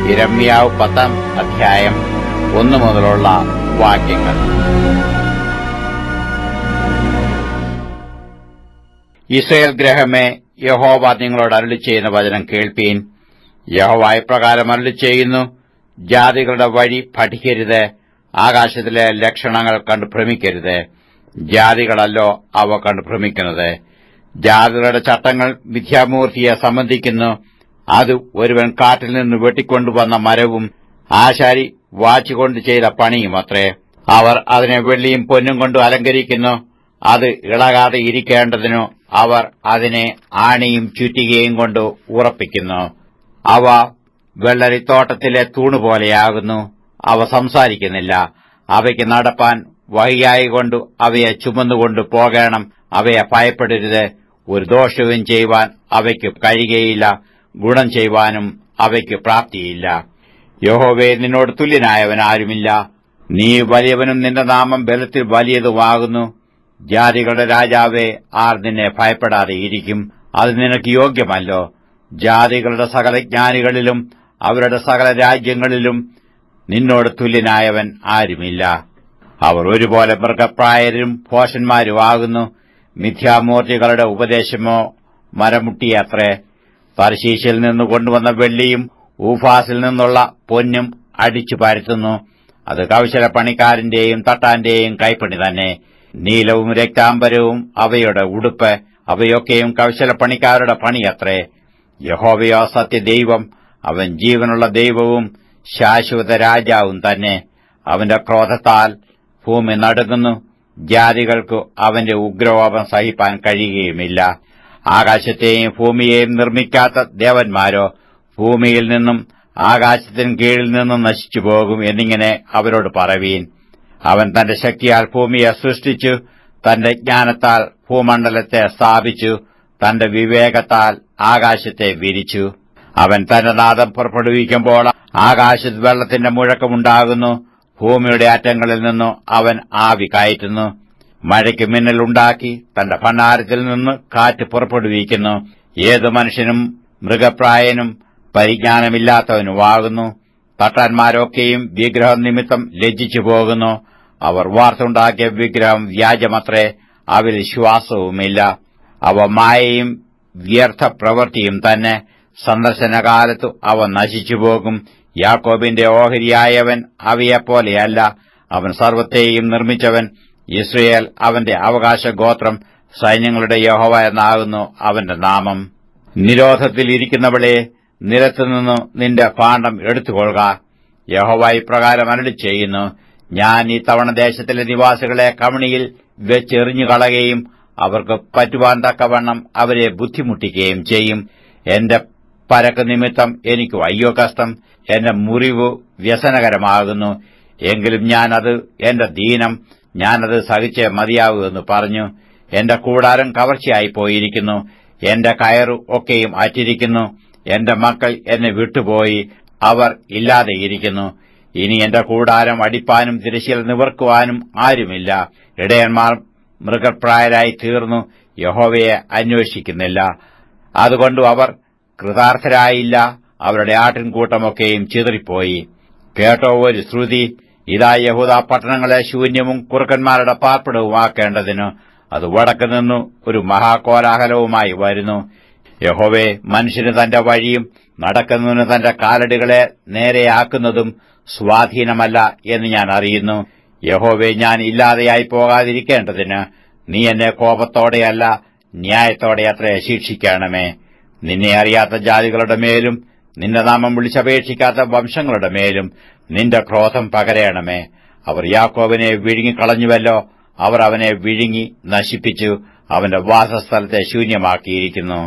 യിരെമ്യാവ് 10-ാം അധ്യായം 1 മുതലുള്ള വാക്യങ്ങൾ. ഇസ്രായേൽ ഗൃഹമേ, യഹോവ നിങ്ങളോട് അരുളിച്ചെയ്യുന്ന വചനം കേൾപ്പീൻ. യഹോവ ഇപ്രകാരം അരുളിച്ചെയ്യുന്നു: ജാതികളുടെ വഴി പഠിക്കരുത്, ആകാശത്തിലെ ലക്ഷണങ്ങൾ കണ്ടു ഭ്രമിക്കരുത്. ജാതികളല്ലോ അവ കണ്ടു ഭ്രമിക്കുന്നത്. ജാതികളുടെ ചട്ടങ്ങൾ മിഥ്യാമൂർത്തിയെ സംബന്ധിക്കുന്നു. അത് ഒരുവൻ കാട്ടിൽ നിന്ന് വെട്ടിക്കൊണ്ടുവന്ന മരവും ആശാരി വാച്ചുകൊണ്ട് ചെയ്ത പണിയുമത്രേ. അവർ അതിനെ വെള്ളിയും പൊന്നും കൊണ്ട് അലങ്കരിക്കുന്നു. അത് ഇളകാതെ ഇരിക്കേണ്ടതിനു അവർ അതിനെ ആണിയും ചുറ്റികയും കൊണ്ട് ഉറപ്പിക്കുന്നു. അവ വെള്ളരിത്തോട്ടത്തിലെ തൂണുപോലെയാകുന്നു. അവ സംസാരിക്കുന്നില്ല. അവയ്ക്ക് നടപ്പാൻ വഹിയായികൊണ്ട് അവയെ ചുമന്നുകൊണ്ട് പോകണം. അവയെ ഭയപ്പെടരുത്. ഒരു ദോഷവും ചെയ്യുവാൻ അവയ്ക്ക് കഴിയുകയില്ല. ഗുണം ചെയ്യുവാനും അവയ്ക്ക് പ്രാപ്തിയില്ല. യഹോവേ, നിന്നോട് തുല്യനായവൻ ആരുമില്ല. നീ വലിയവനും നിന്റെ നാമം ബലത്തിൽ വലിയതുമാകുന്നു. ജാതികളുടെ രാജാവേ, ആർ നിന്നെ ഭയപ്പെടാതെ ഇരിക്കും? അത് നിനക്ക് യോഗ്യമല്ലോ. ജാതികളുടെ സകല ജ്ഞാനികളിലും അവരുടെ സകല രാജ്യങ്ങളിലും നിന്നോട് തുല്യനായവൻ ആരുമില്ല. അവർ ഒരുപോലെ മൃഗപ്രായരും ഭോഷന്മാരുമാകുന്നു. മിഥ്യാമൂർത്തികളുടെ ഉപദേശമോ മരമുട്ടിയത്രേ. തർശീശിൽ നിന്ന് കൊണ്ടുവന്ന വെള്ളിയും ഊഫാസിൽ നിന്നുള്ള പൊന്നും അടിച്ചു പരത്തുന്നു. അത് കൗശലപ്പണിക്കാരന്റെയും തട്ടാന്റെയും കൈപ്പണി തന്നെ. നീലവും രക്താംബരവും അവയുടെ ഉടുപ്പ്, അവയൊക്കെയും കൗശലപ്പണിക്കാരുടെ പണിയത്രേ. യഹോവയോ സത്യദൈവം, അവൻ ജീവനുള്ള ദൈവവും ശാശ്വത രാജാവും തന്നെ. അവന്റെ ക്രോധത്താൽ ഭൂമി നടുങ്ങുന്നു. ജാതികൾക്കു അവന്റെ ഉഗ്രകോപം സഹിപ്പാൻ കഴിയുകയുമില്ല. ആകാശത്തെയും ഭൂമിയെയും നിർമ്മിക്കാത്ത ദേവന്മാരോ ഭൂമിയിൽ നിന്നും ആകാശത്തിന് കീഴിൽ നിന്നും നശിച്ചുപോകും എന്നിങ്ങനെ അവരോട് പറവീൻ. അവൻ തന്റെ ശക്തിയാൽ ഭൂമിയെ സൃഷ്ടിച്ചു, തന്റെ ജ്ഞാനത്താൽ ഭൂമണ്ഡലത്തെ സ്ഥാപിച്ചു, തന്റെ വിവേകത്താൽ ആകാശത്തെ വിരിച്ചു. അവൻ തന്റെ നാദം പുറപ്പെടുവിക്കുമ്പോൾ ആകാശത്ത് വെള്ളത്തിന്റെ മുഴക്കമുണ്ടാകുന്നു. ഭൂമിയുടെ അറ്റങ്ങളിൽ നിന്നു അവൻ ആവി കയറ്റുന്നു. മഴയ്ക്ക് മിന്നലുണ്ടാക്കി തന്റെ ഭണ്ഡാരത്തിൽ നിന്ന് കാറ്റ് പുറപ്പെടുവിക്കുന്നു. ഏതു മനുഷ്യനും മൃഗപ്രായനും പരിജ്ഞാനമില്ലാത്തവനുമാകുന്നു. തട്ടാന്മാരൊക്കെയും വിഗ്രഹം നിമിത്തം ലജ്ജിച്ചു പോകുന്നു. അവർ വാർത്തുണ്ടാക്കിയ വിഗ്രഹം വ്യാജമത്രേ, അവരിൽ ശ്വാസവുമില്ല. അവ മായയും വ്യർത്ഥ പ്രവൃത്തിയും തന്നെ. സന്ദർശനകാലത്തു അവ നശിച്ചുപോകും. യാക്കോബിന്റെ ഓഹരിയായവൻ അവയെപ്പോലെയല്ല. അവൻ സർവ്വത്തെയും നിർമ്മിച്ചവൻ. ഇസ്രയേൽ അവന്റെ അവകാശഗോത്രം. സൈന്യങ്ങളുടെ യഹോവ എന്നാകുന്നു അവന്റെ നാമം. നിരോധത്തിൽ ഇരിക്കുന്നവളെ, നിലത്തുനിന്ന് നിന്റെ ഭാണ്ഡം എടുത്തുകൊള്ളുക. യഹോവ ഇപ്രകാരം അരുളിച്ചെയ്യുന്നു: ഞാൻ ഈ തവണ ദേശത്തിലെ നിവാസികളെ കവണിയിൽ വെച്ചെറിഞ്ഞുകളയുകയും അവർക്ക് പറ്റുവാൻ തക്കവണ്ണം അവരെ ബുദ്ധിമുട്ടിക്കുകയും ചെയ്യും. എന്റെ പരക്ക് നിമിത്തം എനിക്ക് അയ്യോ കഷ്ടം. എന്റെ മുറിവ് വ്യസനകരമാകുന്നു. എങ്കിലും ഞാനത് എന്റെ ദീനം, ഞാനത് സഹിച്ച് മതിയാവൂ എന്ന് പറഞ്ഞു. എന്റെ കൂടാരം കവർച്ചയായിപ്പോയിരിക്കുന്നു. എന്റെ കയറു ഒക്കെയും അറ്റിരിക്കുന്നു. എന്റെ മക്കൾ എന്നെ വിട്ടുപോയി, അവർ ഇല്ലാതെയിരിക്കുന്നു. ഇനി എന്റെ കൂടാരം അടിപ്പാനും തിരശ്ശീല നിവർക്കുവാനും ആരുമില്ല. ഇടയന്മാർ മൃഗപ്രായരായി തീർന്നു, യഹോവയെ അന്വേഷിക്കുന്നില്ല. അതുകൊണ്ട് അവർ കൃതാർത്ഥരായില്ല. അവരുടെ ആട്ടിൻകൂട്ടമൊക്കെയും ചിതറിപ്പോയി. കേട്ടോ ഒരു ശ്രുതി. ഇതാ യഹൂദാ പട്ടണങ്ങളെ ശൂന്യവും കുറുക്കന്മാരുടെ പാർപ്പിടവുമാക്കേണ്ടതിന് അത് വടക്ക് നിന്നു ഒരു മഹാകോലാഹലവുമായി വരുന്നു. യഹോവേ, മനുഷ്യന് തന്റെ വഴിയും നടക്കുന്നതിന് തന്റെ കാലടികളെ നേരെയാക്കുന്നതും സ്വാധീനമല്ല എന്ന് ഞാൻ അറിയുന്നു. യഹോവേ, ഞാൻ ഇല്ലാതെയായി പോകാതിരിക്കേണ്ടതിന് നീ എന്നെ കോപത്തോടെയല്ല ന്യായത്തോടെ അത്രേ ശിക്ഷിക്കണമേ. നിന്നെ അറിയാത്ത ജാതികളുടെ മേലും നിന്റെ നാമം വിളിച്ചപേക്ഷിക്കാത്ത വംശങ്ങളുടെ മേലും നിന്റെ ക്രോധം പകരണമേ. അവർ യാക്കോബിനെ വിഴുങ്ങിക്കളഞ്ഞുവല്ലോ. അവർ അവനെ വിഴുങ്ങി നശിപ്പിച്ചു, അവന്റെ വാസസ്ഥലത്തെ ശൂന്യമാക്കിയിരിക്കുന്നു.